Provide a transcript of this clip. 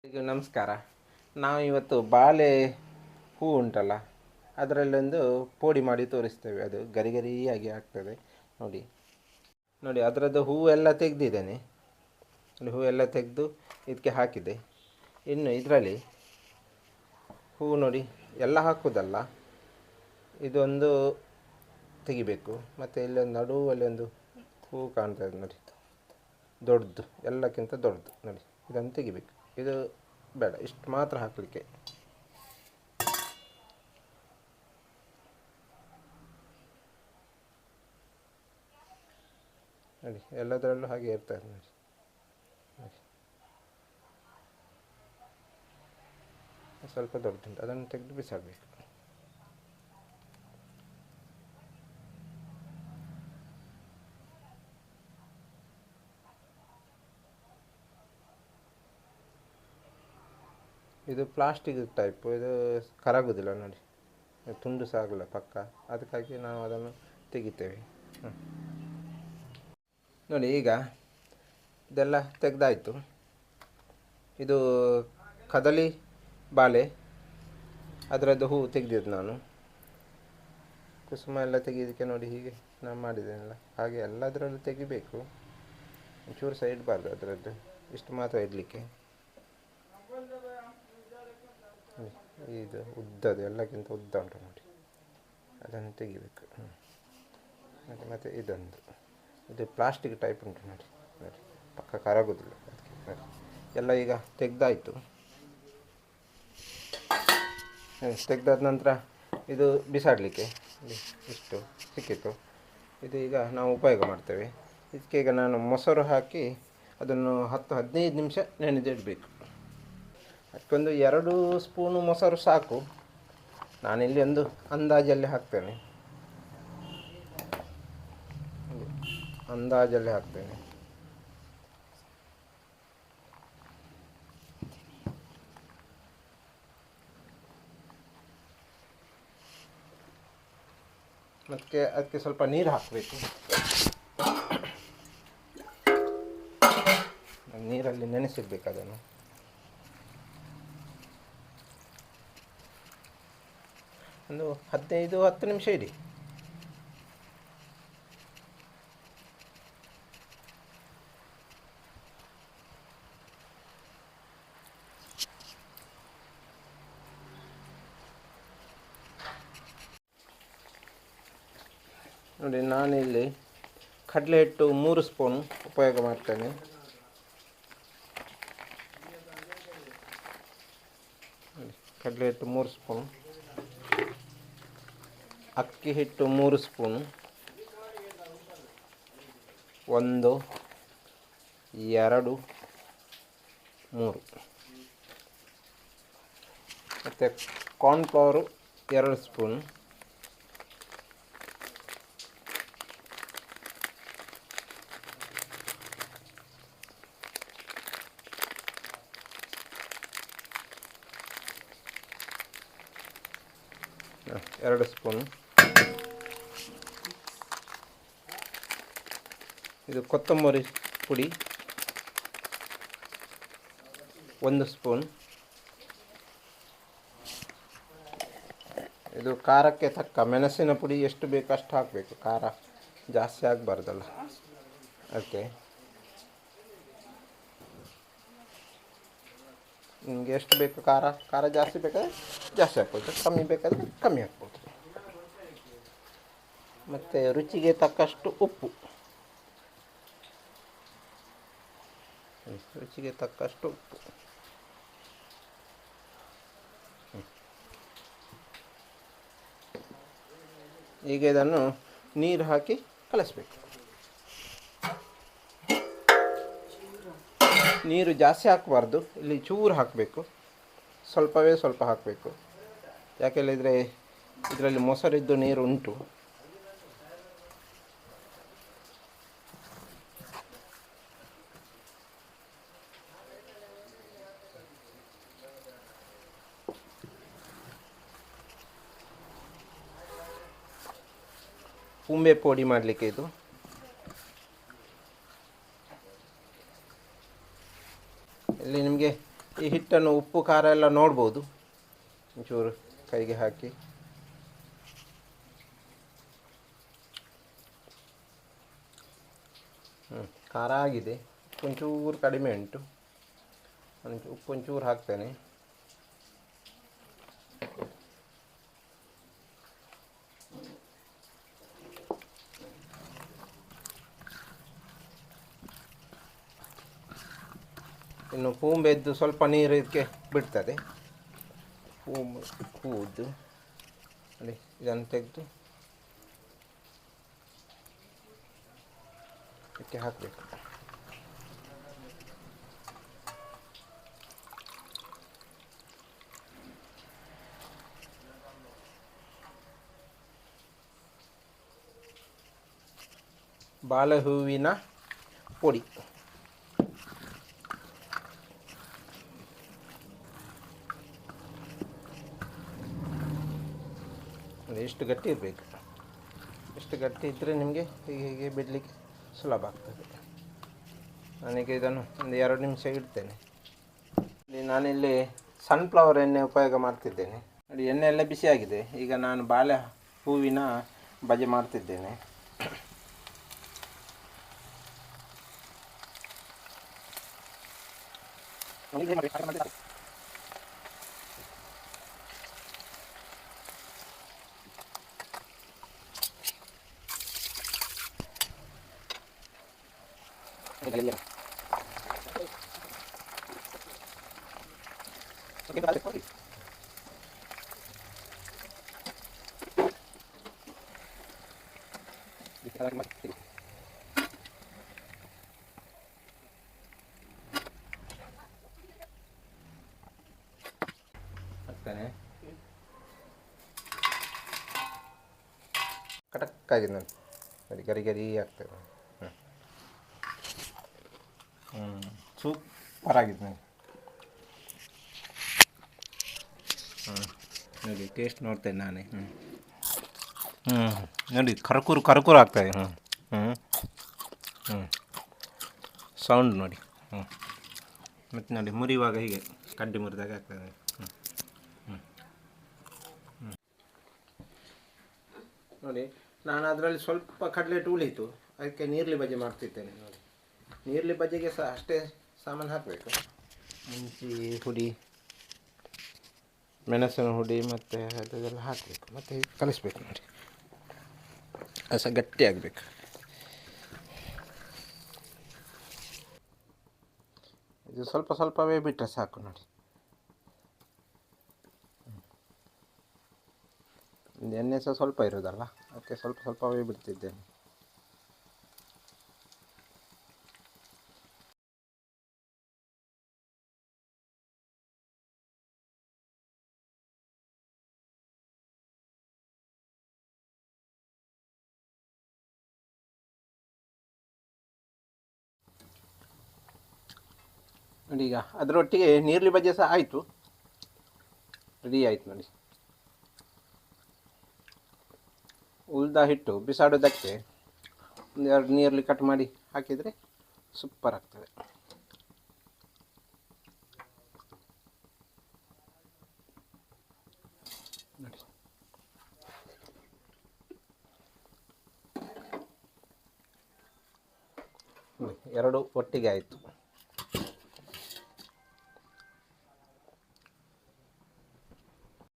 ಈಗ ನಮಸ್ಕಾರ. ನಾವು ಇವತ್ತು ಬಾಳೆ ಹೂ ಉಂಟಲ್ಲ, ಅದರಲ್ಲೊಂದು ಪೋಡಿ ಮಾಡಿ ತೋರಿಸ್ತೇವೆ. ಅದು ಗರಿ ಗರಿಯಾಗಿ ಆಗ್ತದೆ. ನೋಡಿ ನೋಡಿ, ಅದರದ್ದು ಹೂವೆಲ್ಲ ತೆಗೆದಿದ್ದೇನೆ. ಹೂವೆಲ್ಲ ತೆಗೆದು ಇದಕ್ಕೆ ಹಾಕಿದೆ. ಇನ್ನು ಇದರಲ್ಲಿ ಹೂ ನೋಡಿ, ಎಲ್ಲ ಹಾಕೋದಲ್ಲ, ಇದೊಂದು ತೆಗಿಬೇಕು. ಮತ್ತು ಇಲ್ಲೊಂದು ನಡುವಲ್ಲಿ ಒಂದು ಹೂ ಕಾಣ್ತದೆ ನೋಡಿ, ದೊಡ್ಡದು, ಎಲ್ಲಕ್ಕಿಂತ ದೊಡ್ಡದು ನೋಡಿ. ಇದನ್ನು ತೆಗಿಬೇಕು. ಇದು ಬೇಡ, ಇಷ್ಟು ಮಾತ್ರ ಹಾಕಲಿಕ್ಕೆ. ನೋಡಿ, ಎಲ್ಲದರಲ್ಲೂ ಹಾಗೆ ಇರ್ತದೆ ನೋಡಿ. ನೋಡಿ, ಸ್ವಲ್ಪ ದೊಡ್ಡದುಂಟು, ಅದನ್ನು ತೆಗೆದು ಬಿಸಾಡಬೇಕು. ಇದು ಪ್ಲಾಸ್ಟಿಕ್ ಟೈಪು, ಇದು ಕರಗೋದಿಲ್ಲ ನೋಡಿ, ತುಂಡು ಸಹ ಆಗಲ್ಲ ಪಕ್ಕ. ಅದಕ್ಕಾಗಿ ನಾವು ಅದನ್ನು ತೆಗಿತೇವೆ. ನೋಡಿ, ಈಗ ಇದೆಲ್ಲ ತೆಗೆದಾಯಿತು. ಇದು ಕದಳಿ ಬಾಳೆ, ಅದರದ್ದು ಹೂ ತೆಗೆದಿದ್ದು ನಾನು. ಕುಸುಮ ಎಲ್ಲ ತೆಗೆಯೋದಕ್ಕೆ ನೋಡಿ ಹೀಗೆ ನಾನು ಮಾಡಿದ್ದೇನಲ್ಲ, ಹಾಗೆ ಎಲ್ಲದರಲ್ಲೂ ತೆಗಿಬೇಕು. ಒಂಚೂರು ಸಹ ಇಡಬಾರ್ದು ಅದರದ್ದು, ಇಷ್ಟು ಮಾತ್ರ ಇಡಲಿಕ್ಕೆ. ಇದು ಉದ್ದದು, ಎಲ್ಲಕ್ಕಿಂತ ಉದ್ದ ಉಂಟು ನೋಡಿ, ಅದನ್ನು ತೆಗಿಬೇಕು. ಮತ್ತು ಇದೊಂದು, ಇದು ಪ್ಲಾಸ್ಟಿಕ್ ಟೈಪ್ ಉಂಟು ನೋಡಿ. ನೋಡಿ, ಪಕ್ಕ ಕರಗೋದಿಲ್ಲ ಅದಕ್ಕೆ ನೋಡಿ. ಎಲ್ಲ ಈಗ ತೆಗೆದಾಯಿತು. ತೆಗೆದಾದ ನಂತರ ಇದು ಬಿಸಾಡಲಿಕ್ಕೆ ಇಷ್ಟು ಸಿಕ್ಕಿತು. ಇದು ಈಗ ನಾವು ಉಪಯೋಗ ಮಾಡ್ತೇವೆ. ಇದಕ್ಕೆ ಈಗ ನಾನು ಮೊಸರು ಹಾಕಿ ಅದನ್ನು 10-15 ನಿಮಿಷ ನೆನೆದಿಡಬೇಕು. ಅದಕ್ಕೊಂದು 2 ಸ್ಪೂನು ಮೊಸರು ಸಾಕು. ನಾನಿಲ್ಲಿ ಒಂದು ಅಂದಾಜಲ್ಲಿ ಹಾಕ್ತೇನೆ, ಅಂದಾಜಲ್ಲಿ ಹಾಕ್ತೇನೆ. ಮತ್ತು ಅದಕ್ಕೆ ಸ್ವಲ್ಪ ನೀರು ಹಾಕಬೇಕು. ನೀರಲ್ಲಿ ನೆನೆಸಿಡ್ಬೇಕು ಅದನ್ನು. ಒಂದು 15-10 ನಿಮಿಷ ಇಡಿ. ನೋಡಿ, ನಾನಿಲ್ಲಿ ಕಡಲೆ ಹಿಟ್ಟು 3 ಸ್ಪೂನು ಉಪಯೋಗ ಮಾಡ್ತೇನೆ. ಕಡಲೆ ಹಿಟ್ಟು 3 ಸ್ಪೂನು, ಅಕ್ಕಿ ಹಿಟ್ಟು 3 ಸ್ಪೂನು, 1 2 3, ಮತ್ತು ಕಾರ್ನ್ಫ್ಲವರು 2 ಸ್ಪೂನು, ಎರಡು ಸ್ಪೂನು. ಇದು ಕೊತ್ತಂಬರಿ ಪುಡಿ 1 ಸ್ಪೂನ್. ಇದು ಖಾರಕ್ಕೆ ತಕ್ಕ ಮೆಣಸಿನ ಪುಡಿ ಎಷ್ಟು ಬೇಕು ಅಷ್ಟು ಹಾಕಬೇಕು. ಖಾರ ಜಾಸ್ತಿ ಆಗಬಾರ್ದಲ್ಲ ಅದಕ್ಕೆ. ನಿಮಗೆ ಎಷ್ಟು ಬೇಕು ಖಾರ ಜಾಸ್ತಿ ಬೇಕಾದರೆ ಜಾಸ್ತಿ ಹಾಕ್ಬೋದು, ಕಮ್ಮಿ ಬೇಕಾದರೆ ಕಮ್ಮಿ ಹಾಕ್ಬೋದು. ಮತ್ತು ರುಚಿಗೆ ತಕ್ಕಷ್ಟು ಉಪ್ಪು, ರುಚಿಗೆ ತಕ್ಕಷ್ಟು ಉಪ್ಪು. ಈಗ ಇದನ್ನು ನೀರು ಹಾಕಿ ಕಲಿಸ್ಬೇಕು. ನೀರು ಜಾಸ್ತಿ ಹಾಕಬಾರ್ದು, ಇಲ್ಲಿ ಚೂರು ಹಾಕಬೇಕು, ಸ್ವಲ್ಪವೇ ಸ್ವಲ್ಪ ಹಾಕಬೇಕು. ಯಾಕೆಳಿದರೆ ಇದರಲ್ಲಿ ಮೊಸರಿದ್ದು ನೀರು ಉಂಟು. ಪುಂಬೆ ಪೋಡಿ ಮಾಡಲಿಕ್ಕೆ ಇದು. ಇಲ್ಲಿ ನಿಮಗೆ ಈ ಹಿಟ್ಟನ್ನು ಉಪ್ಪು ಖಾರ ಎಲ್ಲ ನೋಡ್ಬೋದು, ಒಂಚೂರು ಕೈಗೆ ಹಾಕಿ. ಖಾರ ಆಗಿದೆ, ಒಂಚೂರು ಕಡಿಮೆ ಉಂಟು, ಉಪ್ಪು ಒಂಚೂರು ಹಾಕ್ತೇನೆ. ಇನ್ನು ಪೂಂಬೆದ್ದು ಸ್ವಲ್ಪ ನೀರು ಇದಕ್ಕೆ ಬಿಡ್ತದೆ. ಹೂವುದು ನೋಡಿ, ಇದನ್ನು ತೆಗೆದು ಇದಕ್ಕೆ ಹಾಕಬೇಕು. ಬಾಳೆ ಹೂವಿನ ಪುಡಿ. ಎಷ್ಟು ಗಟ್ಟಿ ಇರಬೇಕು, ಎಷ್ಟು ಗಟ್ಟಿ ಇದ್ದರೆ ನಿಮಗೆ ಹೀಗೆ ಬಿಡಲಿಕ್ಕೆ ಸುಲಭ ಆಗ್ತದೆ. ನನಗೆ ಇದನ್ನು ಒಂದು 2 ನಿಮಿಷ ಇಡ್ತೇನೆ. ನಾನಿಲ್ಲಿ ಸನ್ಫ್ಲವರ್ ಎಣ್ಣೆ ಉಪಯೋಗ ಮಾಡ್ತಿದ್ದೇನೆ. ನೋಡಿ, ಎಣ್ಣೆ ಎಲ್ಲ ಬಿಸಿಯಾಗಿದೆ. ಈಗ ನಾನು ಬಾಳೆ ಹೂವಿನ ಬಜೆ ಮಾಡ್ತಿದ್ದೇನೆ. ಹಾಕ್ತಾನೆ. ಕಟಕ್ಕಾಗಿದೆ ನೋಡಿ, ಗರಿ ಗರಿ ಆಗ್ತದೆ. ಸೂಪರ್ ಆಗಿದೆ ನೋಡಿ. ನೋಡಿ ಟೇಸ್ಟ್ ನೋಡ್ತೇನೆ ನಾನೇ. ನೋಡಿ, ಕರ್ಕೂರು ಕರ್ಕೂರು ಆಗ್ತಾಯಿದೆ. ಸೌಂಡ್ ನೋಡಿ. ಮತ್ತು ನೋಡಿ, ಮುರಿಯುವಾಗ ಹೀಗೆ ಕಡ್ಡಿ ಮುರಿದಾಗ ಆಗ್ತದೆ. ನೋಡಿ, ನಾನು ಅದರಲ್ಲಿ ಸ್ವಲ್ಪ ಕಡಲೆಟ್ಟು ಉಳಿತು, ಅದಕ್ಕೆ ನೀರ್ಲಿ ಬಜೆ ಮಾಡ್ತಿದ್ದೇನೆ. ನೋಡಿ, ನೀರ್ಲಿ ಬಜೆಗೆ ಸಹ ಅಷ್ಟೇ ಸಾಮಾನು ಹಾಕಬೇಕು. ಮುಂಚಿ ಹುಡಿ, ಮೆಣಸಿನ ಹುಡಿ ಮತ್ತು ಅದೆಲ್ಲ ಹಾಕಬೇಕು, ಮತ್ತು ಕಲಿಸ್ಬೇಕು. ನೋಡಿ, ಅದು ಸಹ ಗಟ್ಟಿ ಆಗಬೇಕು. ಇದು ಸ್ವಲ್ಪ ಸ್ವಲ್ಪವೇ ಬಿಟ್ಟರೆ ಸಾಕು. ನೋಡಿ, ಎಣ್ಣೆ ಸಹ ಸ್ವಲ್ಪ ಇರೋದಲ್ಲ, ಅದಕ್ಕೆ ಸ್ವಲ್ಪ ಸ್ವಲ್ಪವೇ ಬಿಡ್ತಿದ್ದೇನೆ. ನೋಡಿ, ಈಗ ಅದರೊಟ್ಟಿಗೆ ನೀರ್ಲಿ ಬಜೆ ಸಹ ಆಯಿತು, ರೆಡಿ ಆಯಿತು. ನೋಡಿ, ಉಳ್ದ ಹಿಟ್ಟು ಬಿಸಾಡೋದಕ್ಕೆ 1-2 ನೀರ್ಲಿ ಕಟ್ ಮಾಡಿ ಹಾಕಿದರೆ ಸೂಪರ್ ಆಗ್ತದೆ. ನೋಡಿ, 2 ಒಟ್ಟಿಗೆ ಆಯಿತು.